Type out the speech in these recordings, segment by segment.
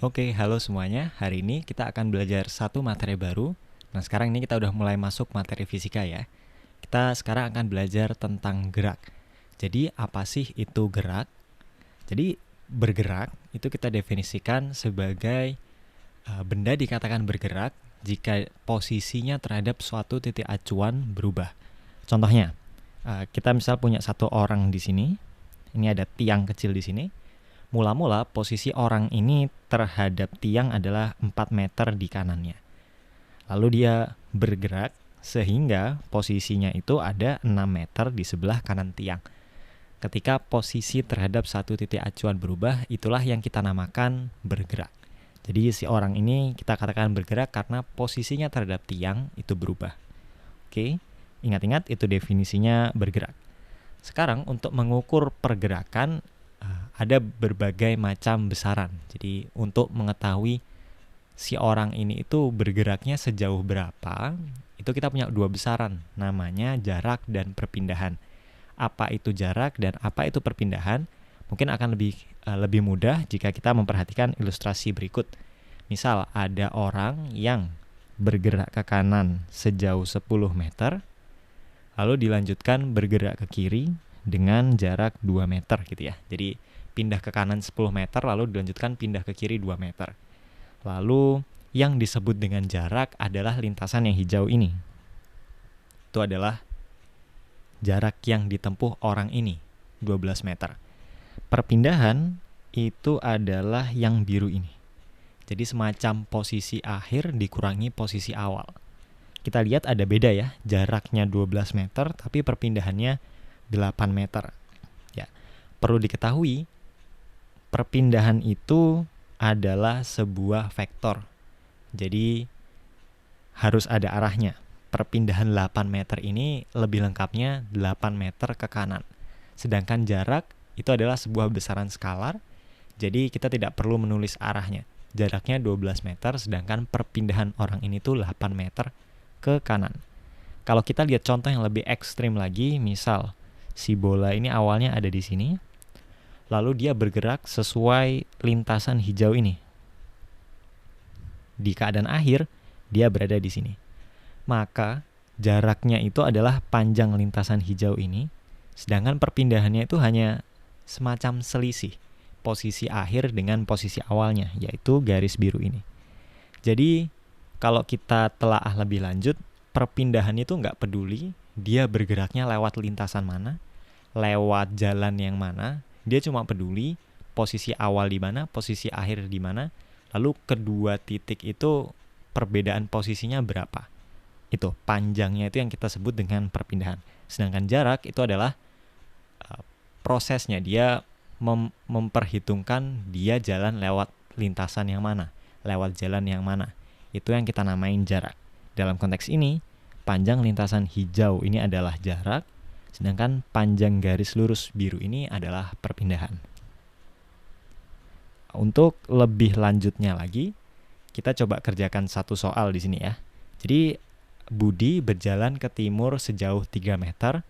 Oke, halo semuanya. Hari ini kita akan belajar satu materi baru. Nah, sekarang ini kita udah mulai masuk materi fisika ya. Kita sekarang akan belajar tentang gerak. Jadi, apa sih itu gerak? Jadi, bergerak itu kita definisikan sebagai benda dikatakan bergerak jika posisinya terhadap suatu titik acuan berubah. Contohnya, kita misal punya satu orang di sini. Ini ada tiang kecil di sini. Mula-mula posisi orang ini terhadap tiang adalah 4 meter di kanannya. Lalu dia bergerak sehingga posisinya itu ada 6 meter di sebelah kanan tiang. Ketika posisi terhadap satu titik acuan berubah, itulah yang kita namakan bergerak. Jadi si orang ini kita katakan bergerak karena posisinya terhadap tiang itu berubah. Oke, ingat-ingat itu definisinya bergerak. Sekarang untuk mengukur pergerakan ada berbagai macam besaran. Jadi untuk mengetahui si orang ini itu bergeraknya sejauh berapa, itu kita punya dua besaran, namanya jarak dan perpindahan. Apa itu jarak dan apa itu perpindahan? Mungkin akan lebih mudah jika kita memperhatikan ilustrasi berikut. Misal ada orang yang bergerak ke kanan sejauh 10 meter, lalu dilanjutkan bergerak ke kiri dengan jarak 2 meter gitu ya. Jadi pindah ke kanan 10 meter lalu dilanjutkan pindah ke kiri 2 meter. Lalu yang disebut dengan jarak adalah lintasan yang hijau ini. Itu adalah jarak yang ditempuh orang ini, 12 meter. Perpindahan itu adalah yang biru ini. Jadi semacam posisi akhir dikurangi posisi awal. Kita lihat ada beda ya, jaraknya 12 meter tapi perpindahannya 8 meter. Ya, perlu diketahui perpindahan itu adalah sebuah vektor. Jadi harus ada arahnya. Perpindahan 8 meter ini lebih lengkapnya 8 meter ke kanan. Sedangkan jarak itu adalah sebuah besaran skalar. Jadi kita tidak perlu menulis arahnya. Jaraknya 12 meter sedangkan perpindahan orang ini tuh 8 meter ke kanan. Kalau kita lihat contoh yang lebih ekstrim lagi, misal si bola ini awalnya ada di sini, lalu dia bergerak sesuai lintasan hijau ini. Di keadaan akhir, dia berada di sini. Maka jaraknya itu adalah panjang lintasan hijau ini, sedangkan perpindahannya itu hanya semacam selisih posisi akhir dengan posisi awalnya, yaitu garis biru ini. Jadi, kalau kita telaah lebih lanjut, perpindahan itu nggak peduli dia bergeraknya lewat lintasan mana, lewat jalan yang mana, dia cuma peduli posisi awal di mana, posisi akhir di mana, lalu kedua titik itu perbedaan posisinya berapa. Itu panjangnya itu yang kita sebut dengan perpindahan. Sedangkan jarak itu adalah prosesnya, dia memperhitungkan dia jalan lewat lintasan yang mana, lewat jalan yang mana. Itu yang kita namain jarak. Dalam konteks ini, panjang lintasan hijau ini adalah jarak, sedangkan panjang garis lurus biru ini adalah perpindahan. Untuk lebih lanjutnya lagi, kita coba kerjakan satu soal di sini ya. Jadi Budi berjalan ke timur sejauh 3 meter,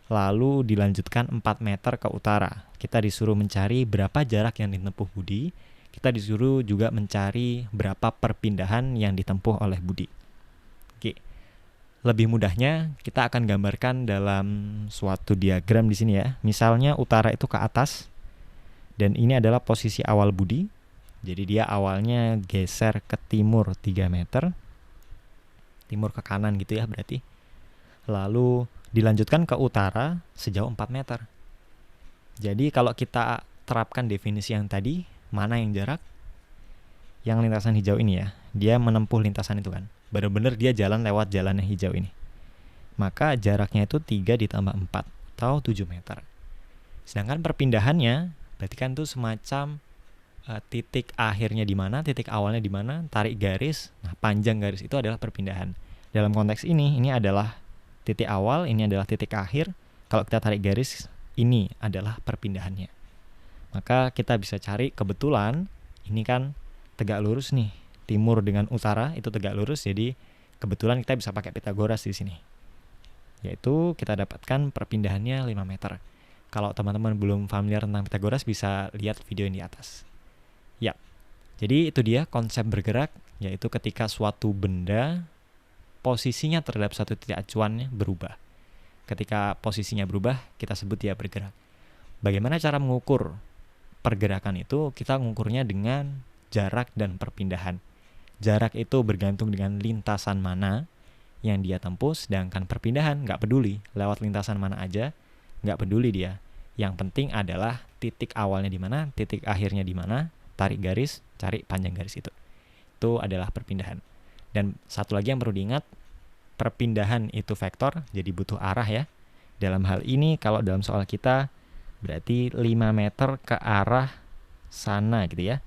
lalu dilanjutkan 4 meter ke utara. Kita disuruh mencari berapa jarak yang ditempuh Budi. Kita disuruh juga mencari berapa perpindahan yang ditempuh oleh Budi. Oke. Lebih mudahnya kita akan gambarkan dalam suatu diagram di sini ya. Misalnya utara itu ke atas dan ini adalah posisi awal Budi. Jadi dia awalnya geser ke timur 3 meter. Timur ke kanan gitu ya berarti. Lalu dilanjutkan ke utara sejauh 4 meter. Jadi kalau kita terapkan definisi yang tadi, mana yang jarak? Yang lintasan hijau ini ya. Dia menempuh lintasan itu kan. Benar-benar dia jalan lewat jalan yang hijau ini. Maka jaraknya itu 3 ditambah 4 atau 7 meter. Sedangkan perpindahannya berarti kan itu semacam titik akhirnya di mana, titik awalnya di mana, tarik garis. Nah, panjang garis itu adalah perpindahan. Dalam konteks ini adalah titik awal, ini adalah titik akhir. Kalau kita tarik garis, ini adalah perpindahannya. Maka kita bisa cari, kebetulan ini kan tegak lurus nih. Timur dengan utara itu tegak lurus, jadi kebetulan kita bisa pakai Pythagoras di sini. Yaitu kita dapatkan perpindahannya 5 meter. Kalau teman-teman belum familiar tentang Pitagoras, bisa lihat video ini di atas. Ya, jadi itu dia konsep bergerak, yaitu ketika suatu benda posisinya terhadap satu titik acuannya berubah. Ketika posisinya berubah, kita sebut dia bergerak. Bagaimana cara mengukur pergerakan itu? Kita mengukurnya dengan jarak dan perpindahan. Jarak itu bergantung dengan lintasan mana yang dia tempuh, sedangkan perpindahan nggak peduli, lewat lintasan mana aja, nggak peduli dia. Yang penting adalah titik awalnya di mana, titik akhirnya di mana, tarik garis, cari panjang garis itu. Itu adalah perpindahan. Dan satu lagi yang perlu diingat, perpindahan itu vektor, jadi butuh arah ya. Dalam hal ini, kalau dalam soal kita, berarti 5 meter ke arah sana gitu ya.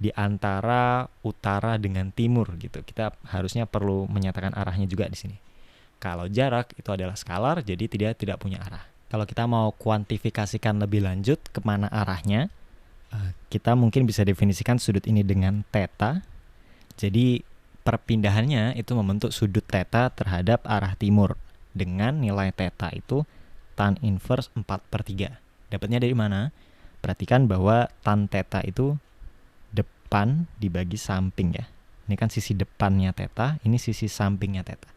Di antara utara dengan timur gitu. Kita harusnya perlu menyatakan arahnya juga di sini. Kalau jarak itu adalah skalar, jadi tidak punya arah. Kalau kita mau kuantifikasikan lebih lanjut kemana arahnya, kita mungkin bisa definisikan sudut ini dengan theta. Jadi perpindahannya itu membentuk sudut theta terhadap arah timur. Dengan nilai theta itu tan inverse 4/3. Dapatnya dari mana? Perhatikan bahwa tan theta itu depan dibagi samping ya. Ini kan sisi depannya theta, ini sisi sampingnya theta.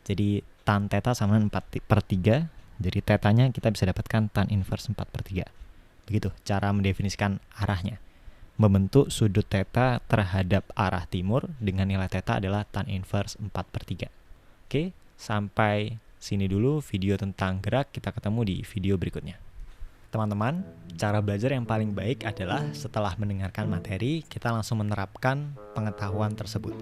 Jadi tan theta sama 4/3, jadi tetanya kita bisa dapatkan tan inverse 4/3. Begitu cara mendefinisikan arahnya. Membentuk sudut theta terhadap arah timur dengan nilai theta adalah tan inverse 4/3. Oke, sampai sini dulu video tentang gerak, kita ketemu di video berikutnya. Teman-teman, cara belajar yang paling baik adalah setelah mendengarkan materi, kita langsung menerapkan pengetahuan tersebut.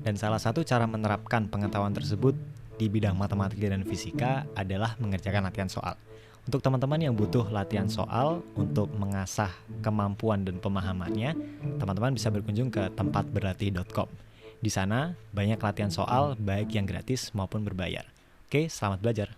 Dan salah satu cara menerapkan pengetahuan tersebut di bidang matematika dan fisika adalah mengerjakan latihan soal. Untuk teman-teman yang butuh latihan soal untuk mengasah kemampuan dan pemahamannya, teman-teman bisa berkunjung ke tempatberlatih.com. Di sana banyak latihan soal baik yang gratis maupun berbayar. Oke, selamat belajar.